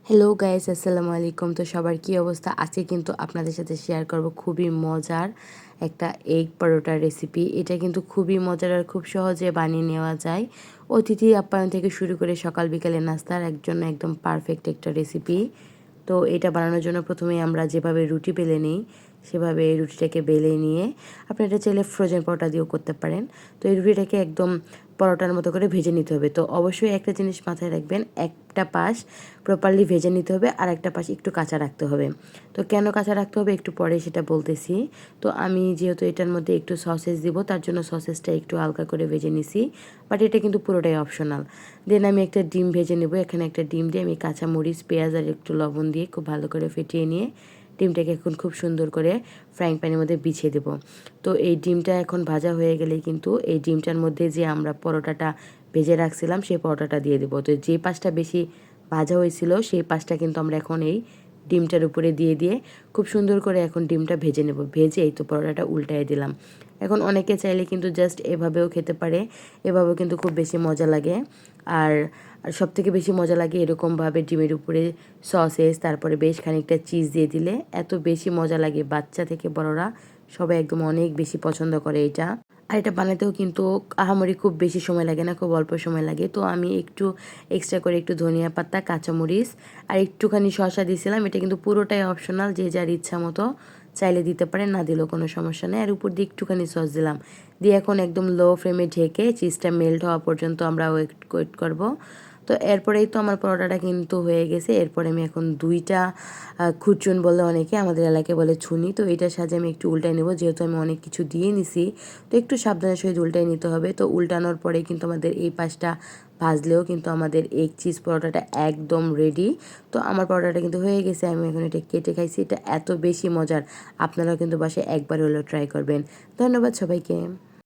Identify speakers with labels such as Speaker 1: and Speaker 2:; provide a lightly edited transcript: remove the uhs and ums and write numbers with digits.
Speaker 1: Hello guys, আসসালামু আলাইকুম। তো সবার কী অবস্থা? আজকে কিন্তু আপনাদের সাথে শেয়ার করব খুবই মজার একটা এগ পরোটার রেসিপি। এটা কিন্তু খুবই মজার আর খুব সহজে বানিয়ে নেওয়া যায়। অতিথি আপ্যায়ন থেকে শুরু করে সকাল বিকালে নাস্তার জন্য একদম পারফেক্ট একটা রেসিপি। তো এটা বানানোর জন্য প্রথমেই আমরা যেভাবে রুটি বেলে নিই সেভাবে রুটিটাকে বেলে নিয়ে আপনি এটা চাইলে ফ্রোজেন পরোটা দিয়েও করতে পারেন। তো এই রুটিটাকে একদম পরোটার মতো করে ভেজে নিতে হবে। তো অবশ্যই একটা জিনিস মাথায় রাখবেন, একটা পাশ প্রপারলি ভেজে নিতে হবে আর একটা পাশ একটু কাঁচা রাখতে হবে। তো কেন কাঁচা রাখতে হবে একটু পরে সেটা বলতেছি। তো আমি যেহেতু এটার মধ্যে একটু সসেস দিব তার জন্য সসেসটা একটু হালকা করে ভেজে নিছি, বাট এটা কিন্তু পুরোটাই অপশনাল। দেন আমি একটা ডিম ভেজে নেব। এখানে একটা ডিম দিয়ে আমি কাঁচামরিচ, পেঁয়াজ আর একটু লবণ দিয়ে খুব ভালো করে ফেটিয়ে নিয়ে ডিমটাকে এখন খুব সুন্দর করে ফ্রাইং প্যানের মধ্যে বিছিয়ে দেবো। তো এই ডিমটা এখন ভাজা হয়ে গেলেই কিন্তু এই ডিমটার মধ্যে যে আমরা পরোটাটা ভেজে রাখছিলাম সেই পরোটাটা দিয়ে দেবো। তো যে পাশটা বেশি ভাজা হয়েছিল সেই পাশটা কিন্তু আমরা এখন এই ডিমটার উপরে দিয়ে দিয়ে খুব সুন্দর করে এখন ডিমটা ভেজে নেব। ভেজে এই তো পরোটাটা উল্টায় দিলাম। এখন অনেকে চাইলে কিন্তু জাস্ট এভাবেও খেতে পারে, এভাবেও কিন্তু খুব বেশি মজা লাগে। আর আর সবথেকে বেশি মজা লাগে এরকমভাবে ডিমের উপরে সসেস তারপরে বেশ খানিকটা চিজ দিয়ে দিলে এত বেশি মজা লাগে। বাচ্চা থেকে বড়রা সবাই একদম অনেক বেশি পছন্দ করে এটা। আর এটা বানাতেও কিন্তু আহামরি খুব বেশি সময় লাগে না, খুব অল্প সময় লাগে। তো আমি একটু এক্সট্রা করে একটু ধনিয়া পাতা, কাঁচামরিচ আর একটুখানি শসা দিয়েছিলাম। এটা কিন্তু পুরোটাই অপশনাল, যে যার ইচ্ছা মতো চাইলে দিতে পারেন, না দিলেও কোনো সমস্যা নেই। আর উপর দিয়ে একটুখানি সস দিলাম, দিয়ে এখন একদম লো ফ্লেমে ঢেকে চিজটা মেল্ট হওয়া পর্যন্ত আমরা ওয়েট করব। তো এরপরেই তো আমার পরোটাটা কিন্তু হয়ে গেছে। এরপরে আমি এখন দুইটা খুচুন বলে অনেকে, আমাদের এলাকায় বলে ছুনি, তো এইটার সাথে আমি একটু উল্টাই নেব। যেহেতু আমি অনেক কিছু দিয়ে নিছি তো একটু সাবধানের সহিত উল্টাই নিতে হবে। তো উল্টানোর পরে কিন্তু আমাদের এই পাশটা ভাজলেও কিন্তু আমাদের এগ চিজ পরোটাটা একদম রেডি। তো আমার পরোটাটা কিন্তু হয়ে গেছে, আমি এখন এটা কেটে খাইছি। এটা এত বেশি মজার, আপনারাও কিন্তু বাসায় একবার হলেও ট্রাই করবেন। ধন্যবাদ সবাইকে।